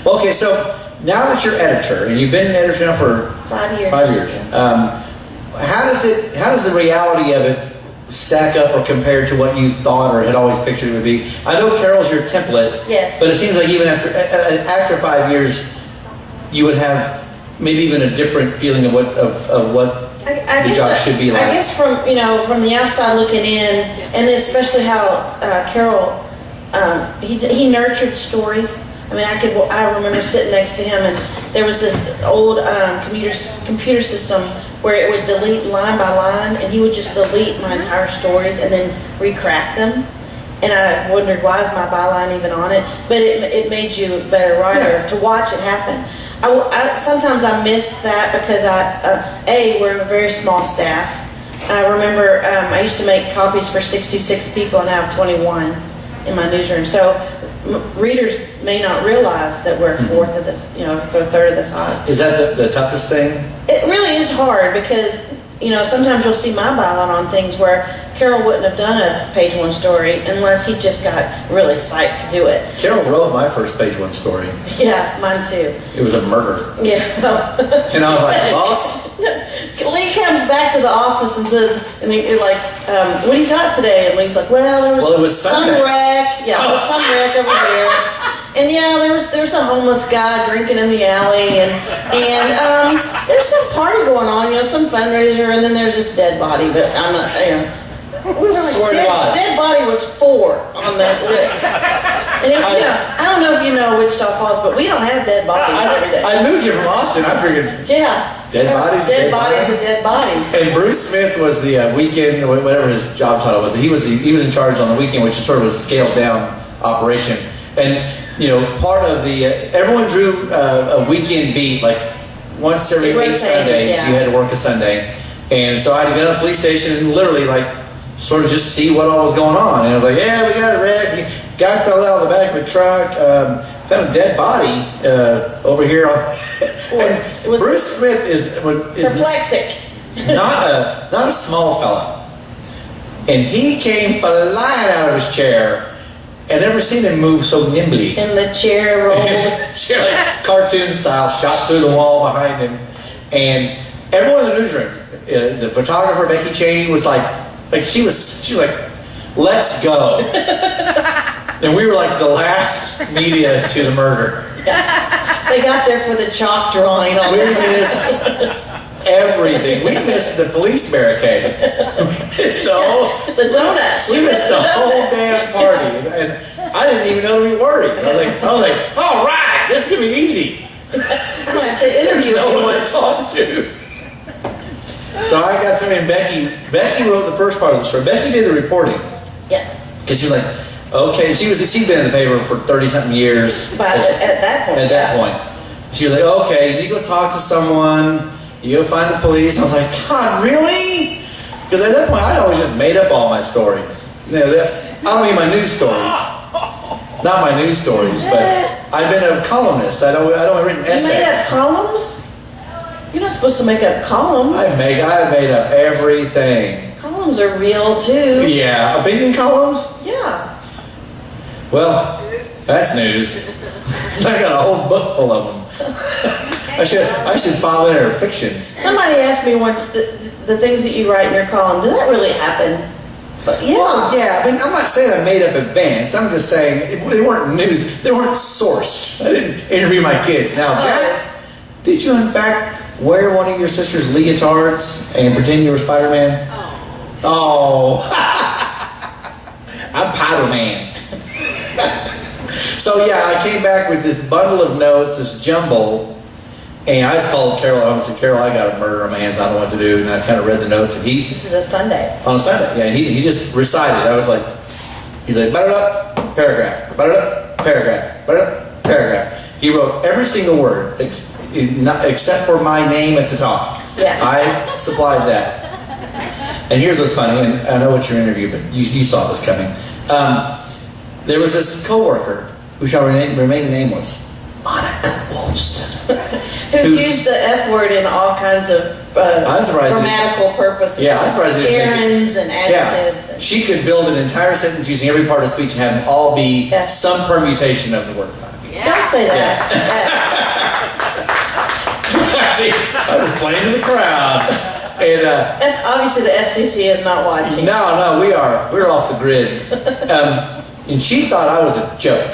Well, okay, so now that you're editor, and you've been an editor now for 5 years. 5 years. How does the reality of it stack up or compare to what you thought or had always pictured it would be? I know Carol's your template. Yes. But it seems like even after 5 years, you would have maybe even a different feeling of what the job should be like. I guess from the outside looking in, and especially how Carol he nurtured stories. I mean, I remember sitting next to him, and there was this old computer system where it would delete line by line, and he would just delete my entire stories and then recraft them. And I wondered, why is my byline even on it? But it made you a better writer to watch it happen. Sometimes I miss that because we're a very small staff. I remember I used to make copies for 66 people, and I have 21 in my newsroom. So readers may not realize that we're a fourth of this, a third of the size. Is that the toughest thing? It really is hard because, sometimes you'll see my byline on things where Carol wouldn't have done a page one story unless he just got really psyched to do it. Carol wrote my first page one story. Yeah, mine too. It was a murder. Yeah. And I was like, boss? Lee comes back to the office and says, you're like, what do you got today? And Lee's like, there was some wreck. Yeah, there was some wreck over there. And there was a homeless guy drinking in the alley, and there's some party going on, some fundraiser, and then there's this dead body, but I'm not, dead body was 4 on that list. And I don't know if you know Wichita Falls, but we don't have dead bodies every day. I moved here from Austin. I figured. Yeah. Dead bodies. Dead bodies, a dead body. And Bruce Smith was the weekend, whatever his job title was, but he was in charge on the weekend, which is sort of a scaled down operation. And part of the everyone drew a weekend beat, like once every 8 Sundays. You had to work a Sunday, and so I had to get on the police station and literally sort of just see what all was going on. And I was like, yeah, we got a wreck. Guy fell out of the back of a truck. Found a dead body over here. Bruce Smith is perplexing. not a small fella, and he came flying out of his chair. I've never seen him move so nimbly. And the chair rolled. Chair, like cartoon style, shot through the wall behind him, and everyone in the newsroom, the photographer Becky Cheney was like she was like, let's go. And we were like the last media to the murder. Yeah. They got there for the chalk drawing on We missed everything. We missed the police barricade. We missed the donuts. We missed the whole damn party. And I didn't even know to be worried. I was like, all right, this is going to be easy. I don't have to interview anyone to talk to. So I got somebody named Becky. Becky wrote the first part of the story. Becky did the reporting. Yeah. Because she was like, okay, she'd been in the paper for 30-something years. But at that point. She was like, okay, you need to go talk to someone. You go find the police. I was like, God, really? Because at that point, I'd always just made up all my stories. I don't mean my news stories. Not my news stories, but I've been a columnist. I'd only written essays. You made up columns? You're not supposed to make up columns. I made up everything. Columns are real, too. Yeah. Opinion columns? Yeah. Well, that's news. I got a whole book full of them. I should file in her fiction. Somebody asked me once the things that you write in your column, does that really happen? But yeah. Well, yeah. I mean, I'm not saying I made up advance. I'm just saying they weren't news. They weren't sourced. I didn't interview my kids. Now, Jack, did you in fact wear one of your sister's leotards and pretend you were Spider-Man? Oh. I'm Spider-Man. So yeah, I came back with this bundle of notes, this jumble, and I just called Carol at home and said, Carol, I got a murder on my hands. I don't know what to do. And I kind of read the notes, and This is a Sunday. On a Sunday, yeah. He just recited. I was like, he's like, paragraph, paragraph. He wrote every single word except for my name at the top. Yeah. I supplied that. And here's what's funny, and I know it's your interview, but you saw this coming. There was this coworker who shall remain nameless, Monica Wolfson, who used the F word in all kinds of grammatical purposes. Yeah, I'm surprised. Gerunds and adjectives. Yeah. She could build an entire sentence using every part of speech and have them all be some permutation of the word fuck. Yeah. Don't say that. See, I was playing to the crowd. And Obviously, the FCC is not watching. no, we're off the grid. And she thought I was a joke.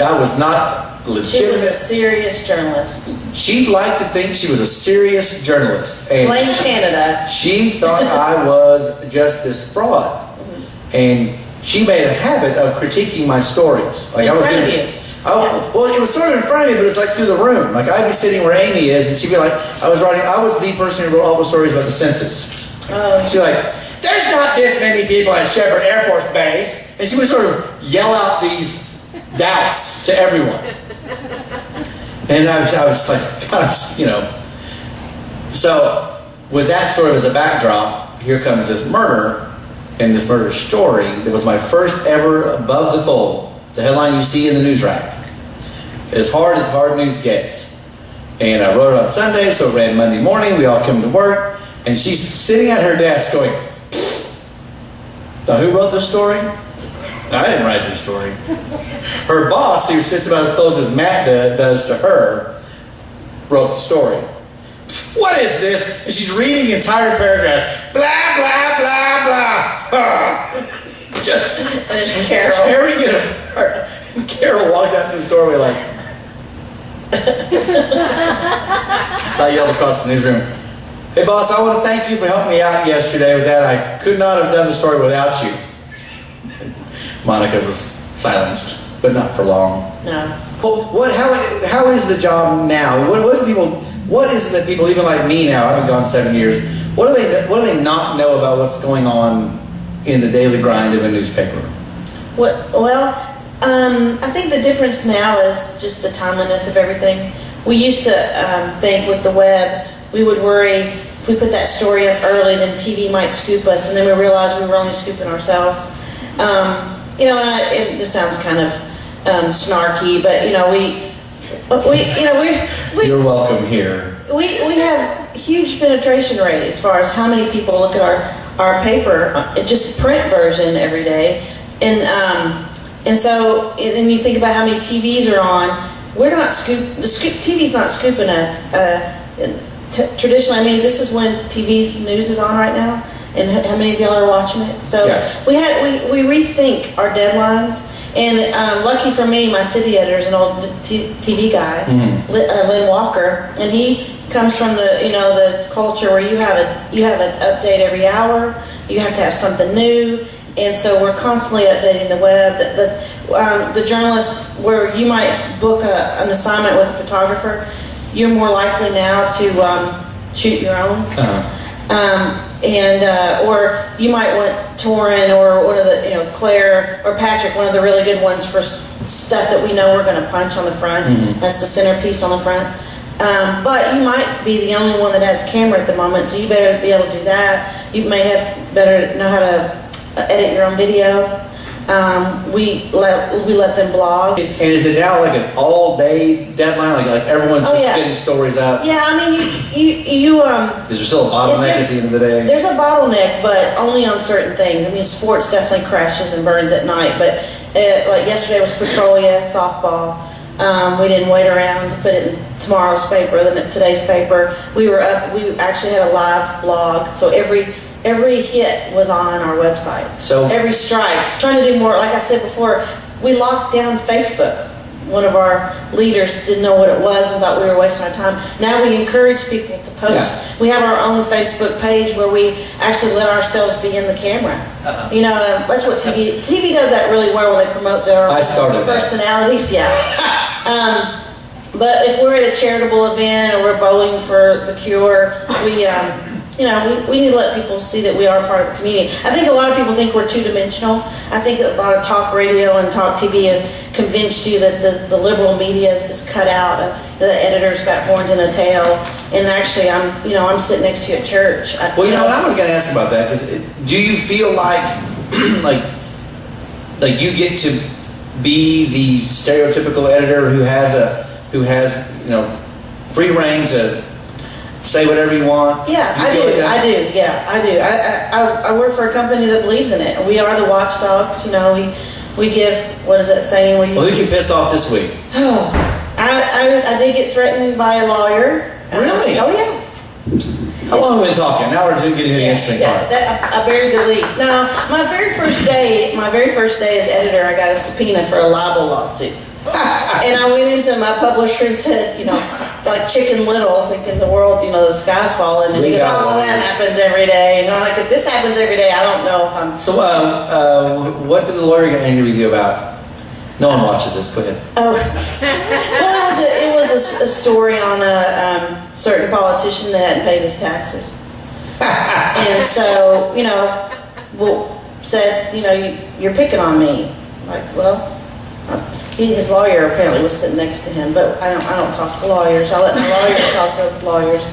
I was not legitimate. She was a serious journalist. She liked to think she was a serious journalist. And Blame Canada. She thought I was just this fraud. And she made a habit of critiquing my stories. Like In I was front of doing, you. Oh, Yeah. well, it was sort of in front of me, but it's like to the room. Like I'd be sitting where Amy is, and she'd be like, I was the person who wrote all the stories about the census. Oh. She'd be like, there's not this many people at Shepherd Air Force Base. And she would sort of yell out these doubts to everyone. And I was like, kind of, So, with that sort of as a backdrop, here comes this murder, and this murder story that was my first ever above the fold. The headline you see in the news rack. As hard news gets. And I wrote it on Sunday, so it ran Monday morning. We all come to work, and she's sitting at her desk going, now who wrote this story? I didn't write this story. Her boss, who sits about as close as Matt does to her, wrote the story. What is this? And she's reading entire paragraphs. Blah, blah, blah, blah. And it's Carol. Tearing it apart. And Carol walked out this doorway like. So I yelled across the newsroom, hey boss, I want to thank you for helping me out yesterday with that. I could not have done the story without you. Monica was silenced, but not for long. No. Well, how is the job now? What is it that people, even like me now, I've been gone 7 years, what do they not know about what's going on in the daily grind of a newspaper? I think the difference now is just the timeliness of everything. We used to think with the web, we would worry if we put that story up early, then TV might scoop us, and then we realized we were only scooping ourselves. It sounds kind of snarky, but You're welcome here. We have huge penetration rate as far as how many people look at our paper, just print version every day, and so then you think about how many TVs are on. We're not TV's not scooping us. Traditionally, I mean, this is when TV's news is on right now, and how many of y'all are watching it? So yeah. we rethink our deadlines. And lucky for me, my city editor is an old TV guy, Lynn Walker, and he comes from the culture where you have an update every hour. You have to have something new, and so we're constantly updating the web. The journalist, where you might book an assignment with a photographer, you're more likely now to shoot your own. Or you might want Torrin or one of the, Claire or Patrick, one of the really good ones for stuff that we know we're going to punch on the front. That's the centerpiece on the front. But you might be the only one that has a camera at the moment, so you better be able to do that. You may better know how to edit your own video. We let them blog. And is it now like an all-day deadline? Like everyone's just getting stories out? Yeah, I mean, is there still a bottleneck at the end of the day? There's a bottleneck, but only on certain things. I mean, sports definitely crashes and burns at night, but like yesterday was Petrolia, softball. We didn't wait around to put it in tomorrow's paper, then today's paper. We actually had a live blog, so every hit was on our website. So every strike. Trying to do more, like I said before, we locked down Facebook. One of our leaders didn't know what it was and thought we were wasting our time. Now we encourage people to post. Yeah. We have our own Facebook page where we actually let ourselves be in the camera. That's what TV does that really well, where they promote their personalities. Yeah. But if we're at a charitable event or we're bowling for the cure, we need to let people see that we are part of the community. I think a lot of people think we're two-dimensional. I think a lot of talk radio and talk TV have convinced you that the liberal media is this cutout. The editor's got horns and a tail. And actually, I'm sitting next to you at church. I was going to ask about that. Do you feel like you get to be the stereotypical editor who has free reign to say whatever you want? Yeah, I do. I work for a company that believes in it. We are the watchdogs. We give, what is that saying? Who'd you piss off this week? I did get threatened by a lawyer. Really? Oh, yeah. How long have we been talking? Now we're getting to the interesting part. I buried the lead. No, my very first day as editor, I got a subpoena for a libel lawsuit. And I went into my publisher and said, like Chicken Little, thinking the world, the sky's falling. And he goes, oh, that happens every day. And I'm like, if this happens every day, I don't know if I'm... So what did the lawyer get angry with you about? No one watches this. Go ahead. Oh, well, it was a story on a certain politician that hadn't paid his taxes. And so, said, you're picking on me. Like, well... His lawyer apparently was sitting next to him, but I don't talk to lawyers. I let my lawyer talk to lawyers.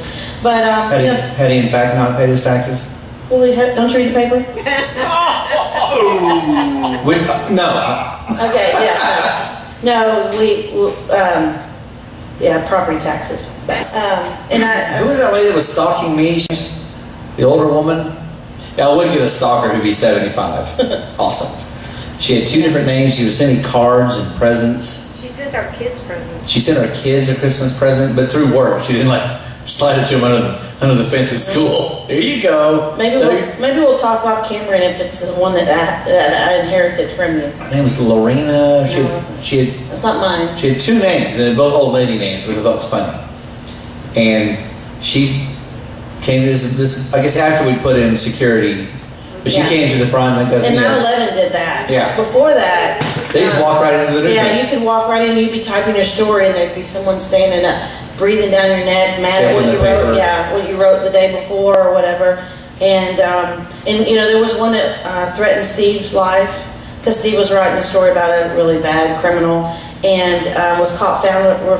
But had he in fact not paid his taxes? Well, don't you read the paper? No. Okay, yeah, no, property taxes. Who was that lady that was stalking me? The older woman. Yeah, I would get a stalker who'd be 75. Awesome. She had 2 different names. She would send me cards and presents. She sent our kids presents. She sent our kids a Christmas present, but through work. She didn't slide it to them under the fence at school. Here you go. Maybe we'll talk off camera, and if it's the one that I inherited from you. Her name was Lorena. She had. That's not mine. She had 2 names, and both old lady names, which I thought was funny. And she came to this. I guess after we put in security. But she came to the front and got And 9/11 did that. Yeah. Before that, they just walk right into the newsroom. Yeah, you could walk right in. You'd be typing your story, and there'd be someone standing up, breathing down your neck, mad at what you wrote. Yeah, what you wrote the day before or whatever. And there was one that threatened Steve's life because Steve was writing a story about a really bad criminal and was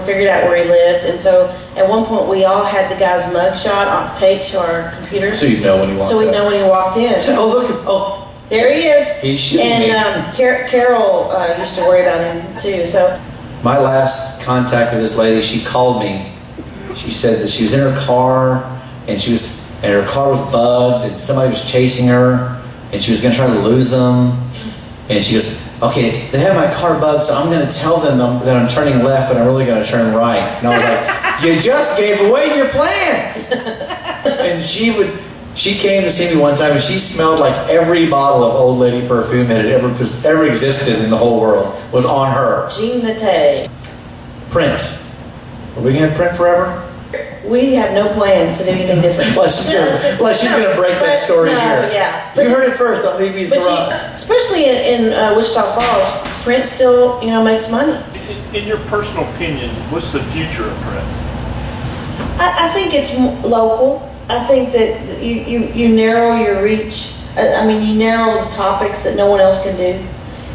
figured out where he lived. And so at one point we all had the guy's mugshot on tape to our computer. So you know when he walked in. So we know when he walked in. Oh, look. Oh. There he is. He's shooting me. And Carol used to worry about him too. So my last contact with this lady, she called me. She said that she was in her car and her car was bugged and somebody was chasing her and she was going to try to lose them. And she goes, okay, they have my car bugged, so I'm going to tell them that I'm turning left, but I'm really going to turn right. And I was like, you just gave away your plan. And she came to see me one time, and she smelled like every bottle of old lady perfume that had ever existed in the whole world was on her. Jean Naté. Print. Are we going to print forever? We have no plans to do anything different. Unless she's going to break that story here. Yeah. You heard it first on LBG's Garage. Especially in Wichita Falls, print still, makes money. In your personal opinion, what's the future of print? I think it's local. I think that you narrow your reach. You narrow the topics that no one else can do.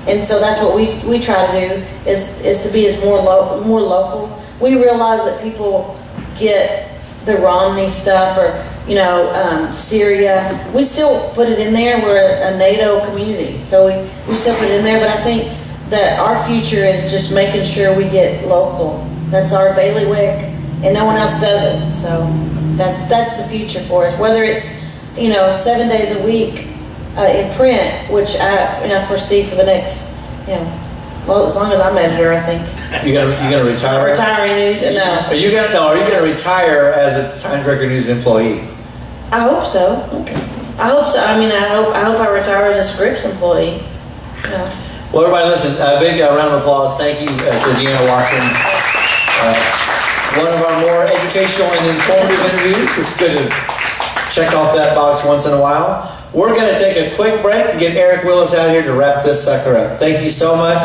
And so that's what we try to do is to be more local. We realize that people get the Romney stuff or Syria. We still put it in there. We're a NATO community, so we still put it in there. But I think that our future is just making sure we get local. That's our bailiwick, and no one else does it. So that's the future for us. Whether it's 7 days a week in print, which I foresee for the next as long as I'm editor, I think. You gonna retire? I'm retiring. No. Are you gonna retire as a Times Record News employee? I hope so. Okay. I hope so. I hope I retire as a Scripps employee. Yeah. Well, everybody, listen. A big round of applause. Thank you to Deanna Watson. One of our more educational and informative interviews. It's good to check off that box once in a while. We're going to take a quick break and get Eric Willis out here to wrap this sucker up. Thank you so much.